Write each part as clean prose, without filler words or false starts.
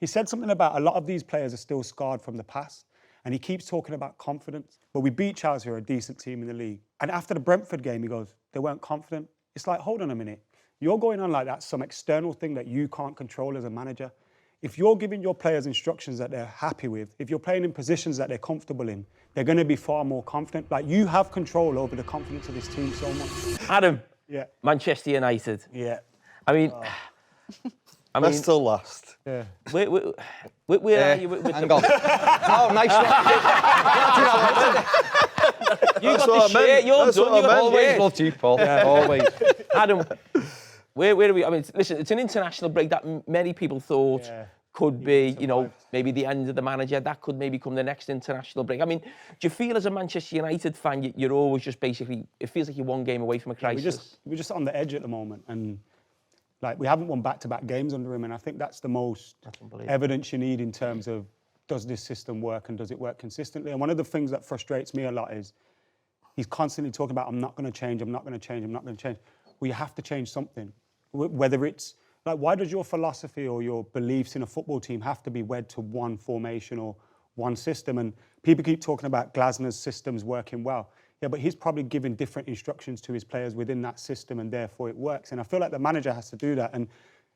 He said something about a lot of these players are still scarred from the past. And he keeps talking about confidence. But we beat Chelsea, who are a decent team in the league. And after the Brentford game, he goes, they weren't confident. It's like, hold on a minute. You're going on like that, some external thing that you can't control as a manager. If you're giving your players instructions that they're happy with, if you're playing in positions that they're comfortable in, they're going to be far more confident. Like, you have control over the confidence of this team so much. Adam, Yeah. Manchester United. Yeah. I mean... Best till last. Yeah. Where are you with Hang on. Oh, nice one. You got the shirt, you're done, you got always the loved you, Paul. Always. Adam, where are we? I mean, listen, it's an international break that many people thought could be, you know, maybe the end of the manager. That could maybe come the next international break. I mean, do you feel as a Manchester United fan, you're always just basically, it feels like you're one game away from a crisis? We're just on the edge at the moment. And like, we haven't won back-to-back games under him, and I think that's the most evidence you need in terms of, does this system work and does it work consistently? And one of the things that frustrates me a lot is he's constantly talking about, I'm not going to change, I'm not going to change, I'm not going to change. Well, you have to change something. Whether it's, like, why does your philosophy or your beliefs in a football team have to be wed to one formation or one system? And people keep talking about Glasner's systems working well. Yeah, but he's probably giving different instructions to his players within that system, and therefore it works. And I feel like the manager has to do that. And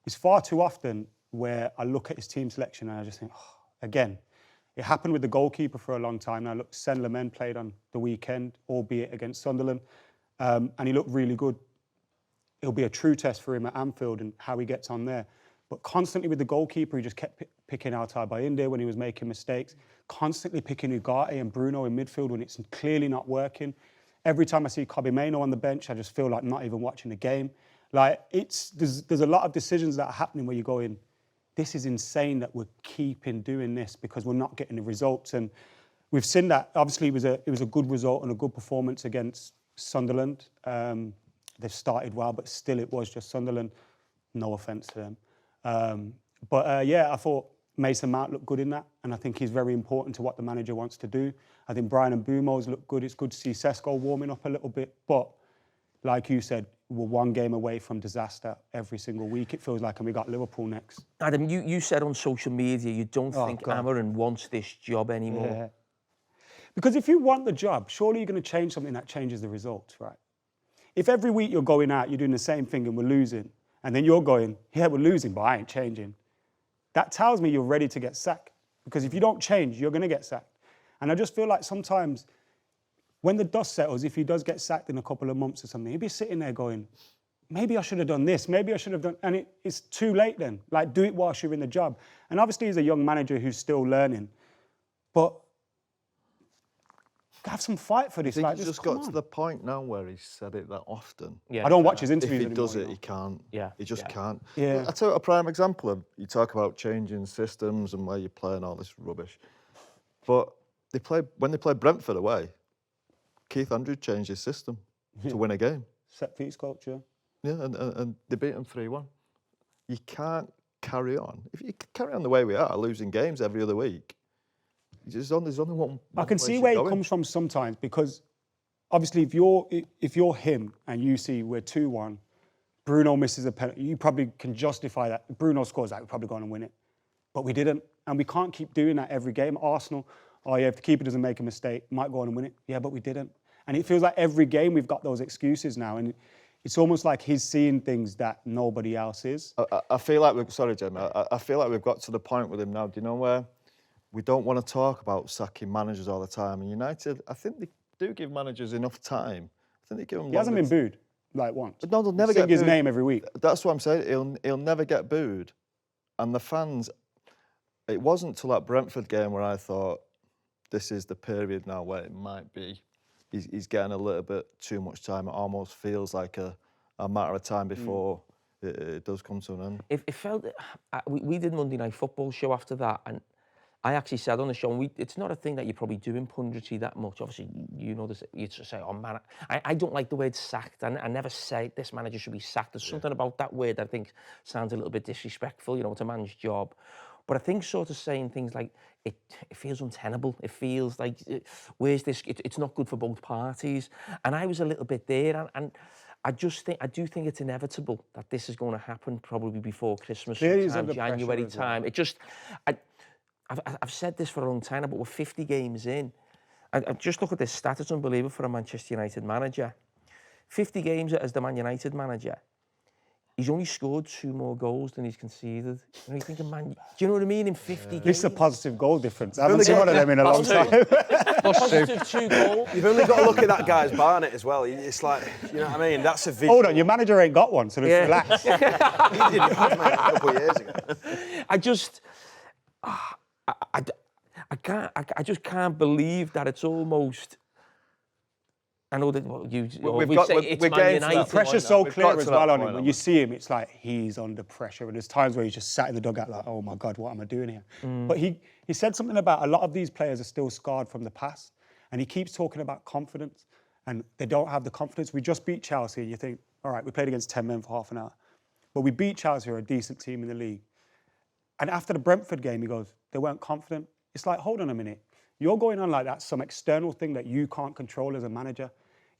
it's far too often where I look at his team selection and I just think, oh, again, it happened with the goalkeeper for a long time. Now, look, Sen Lament played on the weekend, albeit against Sunderland, and he looked really good. It'll be a true test for him at Anfield and how he gets on there. But constantly with the goalkeeper, he just kept picking Altay Bayinde when he was making mistakes, constantly picking Ugarte and Bruno in midfield when it's clearly not working. Every time I see Kobbie Mainoo on the bench, I just feel like not even watching the game. Like, there's a lot of decisions that are happening where you're going, this is insane that we're keeping doing this because we're not getting the results. And we've seen that. Obviously, it was a good result and a good performance against Sunderland. They've started well, but still it was just Sunderland. No offence to them. I thought Mason Mount looked good in that, and I think he's very important to what the manager wants to do. I think Brian Mbeumo's looked good. It's good to see Sesko warming up a little bit, but like you said, we're one game away from disaster every single week, it feels like, and we got Liverpool next. Adam, you said on social media you don't think Amorim wants this job anymore. Yeah. Because if you want the job, surely you're going to change something that changes the results, right? If every week you're going out, you're doing the same thing and we're losing, and then you're going, yeah, we're losing, but I ain't changing. That tells me you're ready to get sacked. Because if you don't change, you're going to get sacked. And I just feel like sometimes when the dust settles, if he does get sacked in a couple of months or something, he'll be sitting there going, maybe I should have done this, maybe I should have done... And it's too late then. Like, do it whilst you're in the job. And obviously he's a young manager who's still learning. But have some fight for this. I think like, he's just come got on. to the point now where he's said it that often. Yeah. I don't watch his If interviews he anymore, does it, you know. he can't. Yeah. He just can't. Yeah. I'll tell you a prime example of, you talk about changing systems and where you're playing all this rubbish. But when they played Brentford away, Keith Andrews changed his system to win a game. Set piece culture. Yeah, and they beat him 3-1. You can't carry on. If you carry on the way we are, losing games every other week, there's only one I can place see you're where it going. comes from sometimes, because obviously if you're him and you see we're 2-1, Bruno misses a penalty, you probably can justify that. If Bruno scores that, we're probably going to win it. But we didn't. And we can't keep doing that every game. Arsenal, oh yeah, if the keeper doesn't make a mistake, might go on and win it. Yeah, but we didn't. And it feels like every game we've got those excuses now. And it's almost like he's seeing things that nobody else is. I feel like sorry, Jamie. I feel like we've got to the point with him now. Do you know where we don't want to talk about sacking managers all the time? And United, I think they do give managers enough time. I think they give him. He hasn't been booed like once. No, they'll never Sing get his booed. name every week. That's what I'm saying. He'll never get booed, and the fans. It wasn't till that Brentford game where I thought, this is the period now where it might be. He's getting a little bit too much time. It almost feels like a matter of time before it does come to an end. It felt... We did Monday Night Football show after that, and I actually said on the show, and it's not a thing that you probably do in punditry that much. Obviously, you know this. You just say, oh man, I don't like the word sacked. I never say this manager should be sacked. There's something about that word that I think sounds a little bit disrespectful. You know, it's a man's job. But I think sort of saying things like, it feels untenable. It feels like, where's this? It's not good for both parties. And I was a little bit there. And I do think it's inevitable that this is going to happen probably before Christmas, Clearly he's sometime, under pressure January as well. time. It just, I've said this for a long time now, but we're 50 games in. And just look at this stat, it's unbelievable for a Manchester United manager. 50 games as the Man United manager, he's only scored 2 more goals than he's conceded. And you're thinking, man, do you know what I mean? In 50 games. This is a positive goal difference. I haven't seen one of them in a long time. Positive 2 goals. You've only got to look at that guy's Barnet as well. It's like, you know what I mean? That's a vision. Hold on, your manager ain't got one, so just relax. He did have, mate, a couple of years ago. I just can't believe that it's almost. I know that it's Man United. Pressure's so clear as well on him. point, When you see him, it's like he's under pressure. And there's times where he's just sat in the dugout like, oh my God, what am I doing here? But he said something about a lot of these players are still scarred from the past. And he keeps talking about confidence. And they don't have the confidence. We just beat Chelsea and you think, all right, we played against 10 men for half an hour. But we beat Chelsea, who are a decent team in the league. And after the Brentford game, he goes, they weren't confident. It's like, hold on a minute. You're going on like that, some external thing that you can't control as a manager.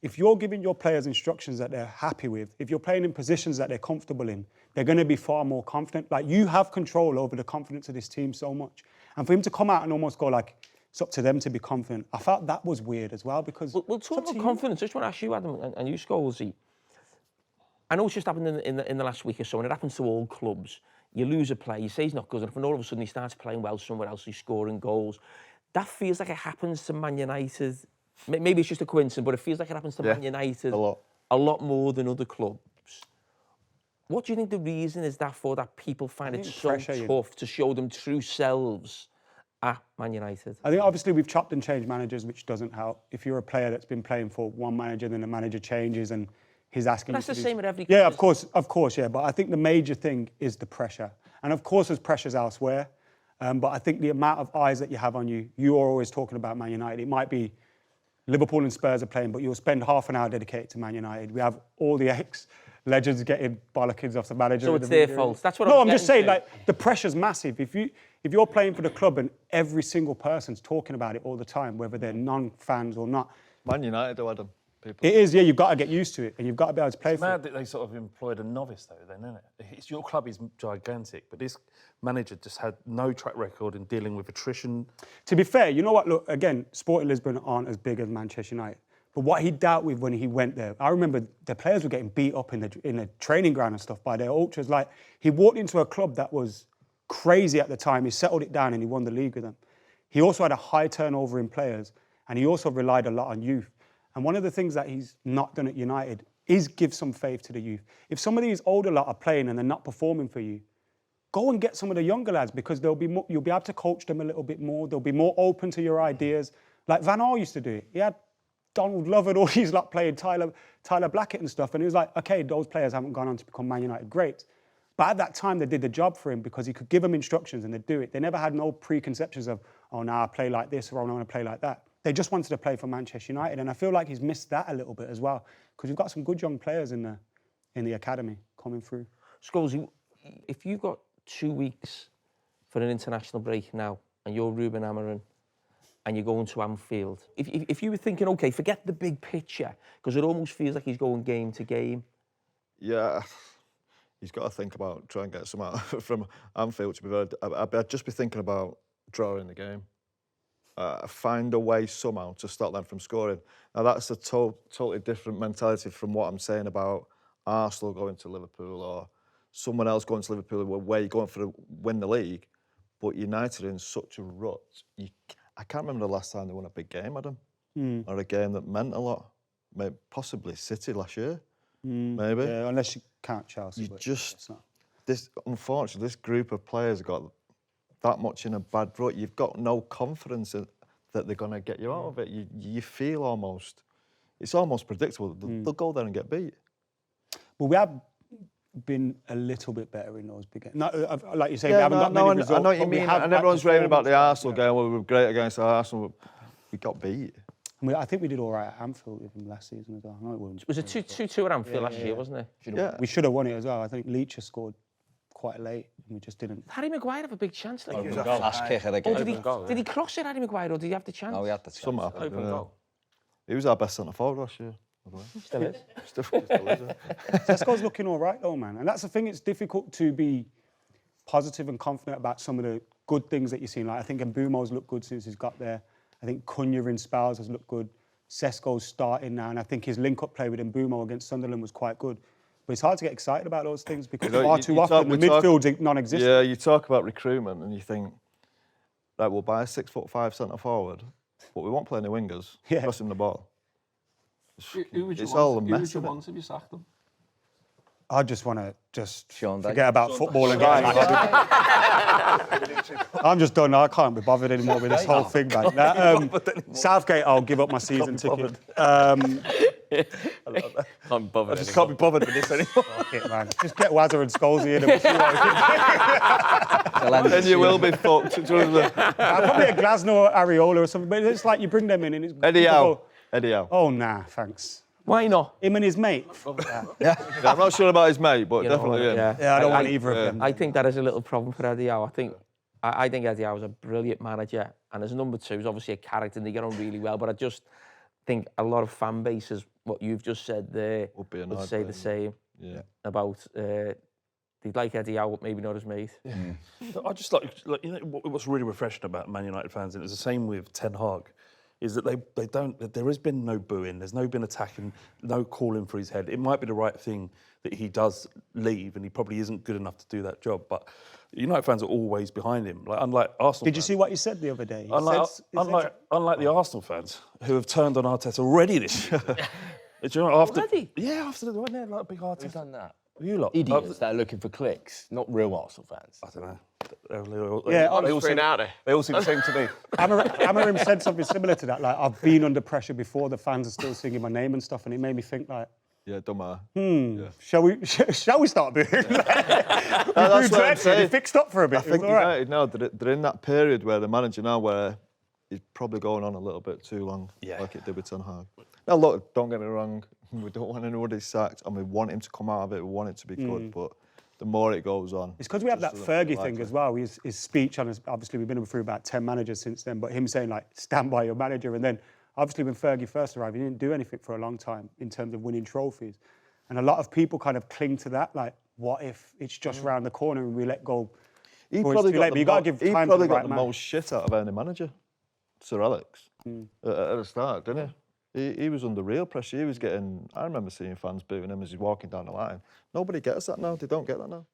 If you're giving your players instructions that they're happy with, if you're playing in positions that they're comfortable in, they're going to be far more confident. Like, you have control over the confidence of this team so much. And for him to come out and almost go like, it's up to them to be confident, I felt that was weird as well, because... We'll talk about confidence. I just want to ask you, Adam, and you, Scholes. I know it's just happened in the last week or so, and it happens to all clubs. You lose a player, you say he's not good enough, and all of a sudden he starts playing well somewhere else, he's scoring goals. That feels like it happens to Man United. Maybe it's just a coincidence, but it feels like it happens to Man United a lot more than other clubs. What do you think the reason is that for, that people find it so tough to show them true selves at Man United? I think obviously we've chopped and changed managers, which doesn't help. If you're a player that's been playing for one manager, then the manager changes and he's asking That's the same at every club. Yeah, of course, yeah. But I think the major thing is the pressure. And of course there's pressures elsewhere. But I think the amount of eyes that you have on you, you are always talking about Man United. It might be Liverpool and Spurs are playing, but you'll spend half an hour dedicated to Man United. We have all the ex-legends getting bollockings off the manager. So it's their fault. That's what I'm just saying, like, the pressure's massive. If you're playing for the club and every single person's talking about it all the time, whether they're non-fans or not. Man United, though, Adam. It is, yeah, you've got to get used to it and you've got to be able to play it's for mad it. that they sort of employed a novice, though, then, isn't it? Your club is gigantic, but this manager just had no track record in dealing with attrition. To be fair, you know what, look, again, Sporting Lisbon aren't as big as Manchester United, but what he dealt with when he went there, I remember the players were getting beat up in the training ground and stuff by their ultras. Like, he walked into a club that was crazy at the time, he settled it down and he won the league with them. He also had a high turnover in players and he also relied a lot on youth. And one of the things that he's not done at United is give some faith to the youth. If some of these older lot are playing and they're not performing for you, go and get some of the younger lads, because you'll be able to coach them a little bit more. They'll be more open to your ideas. Like Van Gaal used to do it. He had Donald Love and all these lot playing Tyler Blackett and stuff. And he was like, okay, those players haven't gone on to become Man United greats. But at that time, they did the job for him because he could give them instructions and they'd do it. They never had no preconceptions of, oh, now I play like this or I want to play like that. They just wanted to play for Manchester United, and I feel like he's missed that a little bit as well, because we've got some good young players in the academy coming through. Scholes, if you got 2 weeks for an international break now, and you're Ruben Amorim, and you're going to Anfield, if you were thinking, okay, forget the big picture, because it almost feels like he's going game to game. Yeah, he's got to think about trying to get some out from Anfield. To be very, I'd just be thinking about drawing the game. Find a way somehow to stop them from scoring. Now that's a totally different mentality from what I'm saying about Arsenal going to Liverpool or someone else going to Liverpool where you're going for to win the league. But United are in such a rut. I can't remember the last time they won a big game, Adam, or a game that meant a lot. Maybe, possibly City last year, maybe. Yeah, unless you count Chelsea. Unfortunately, this group of players have got that much in a bad rut. You've got no confidence that they're going to get you out of it. You feel almost, it's almost predictable. They'll go there and get beat. Well, we have been a little bit better in those big games. Like you say, we haven't got many results. I know what you mean. And everyone's raving about the Arsenal game. Well, we were great against Arsenal. We got beat. I think we did all right at Anfield with them last season as well. I know it wasn't. Was it 2-2 at Anfield last year, wasn't it? Yeah. We should have won it as well. I think Leach scored quite late, and we just didn't. Harry Maguire have a big chance. Like, Fast kick at again. Did he cross it, Harry Maguire, or did he have the chance? No, he had the chance. Somehow. He was our best centre forward last year. Still is. Sesko's looking all right though, man. And that's the thing, it's difficult to be positive and confident about some of the good things that you've seen. Like I think Mbumo's looked good since he's got there. I think Cunha in spells has looked good. Sesko's starting now, and I think his link-up play with Mbumo against Sunderland was quite good. But it's hard to get excited about those things because far too often the midfield's non-existent. Yeah, you talk about recruitment and you think, right, we'll buy a 6'5" centre forward, but we won't play any wingers. Yeah. Crossing the ball. Who would you It's want? all a Who mess would you of it. want if you sacked them? I just want to Sean Dyche. forget about football and get I'm just done. I can't be bothered anymore with this whole thing, man. Southgate, I'll give up my season ticket. Can't bother. I just can't be bothered with this anymore. Fuck it, man. Just get Wazza and Scholes in and we'll see what we can do. Then you will be fucked. Probably a Glasnow or Areola or something, but it's like you bring them in and it's... Eddie Howe. Eddie Howe. Oh, nah, thanks. Why not? Him and his mate. Yeah, I'm not sure about his mate, but You know, definitely him. Yeah, I don't want either of them. I think that is a little problem for Eddie Howe. I think Eddie Howe is a brilliant manager, and as number two, he's obviously a character and they get on really well. But I just think a lot of fan bases, what you've just said there, would say the same about they'd like Eddie Howe, but maybe not his mate. Yeah. I just like you know what's really refreshing about Man United fans, and it's the same with Ten Hag, is that they don't. That there has been no booing, there's no been attacking, no calling for his head. It might be the right thing that he does leave, and he probably isn't good enough to do that job, but United fans are always behind him. Like unlike Arsenal. Did you see what he said the other day? Unlike the Arsenal fans who have turned on Arteta already this year. Do you know, after the wasn't there like a big Arteta? Who's done that? You lot. Idiots that are looking for clicks, not real Arsenal fans. I don't know. Yeah, I'm just putting it out there. They all seem the same to me. Amorim said something similar to that. Like, I've been under pressure before, the fans are still singing my name and stuff, and it made me think, like, Yeah, don't matter. shall we start booing? That's what I'm saying. He fixed up for a bit. I think United now, they're in that period where the manager now, where he's probably going on a little bit too long, like it did with Ten Hag. Now, look, don't get me wrong, we don't want anybody sacked, and we want him to come out of it, we want it to be good, but the more it goes on... It's because we have that Fergie thing as well. His speech on obviously we've been through about 10 managers since then, but him saying, like, stand by your manager, and then obviously when Fergie first arrived, he didn't do anything for a long time in terms of winning trophies. And a lot of people kind of cling to that, like, what if it's just round the corner and we let go? He probably got the most shit out of any manager, Sir Alex, at the start, didn't he? He was under real pressure. He was getting... I remember seeing fans booing him as he's walking down the line. Nobody gets that now. They don't get that now.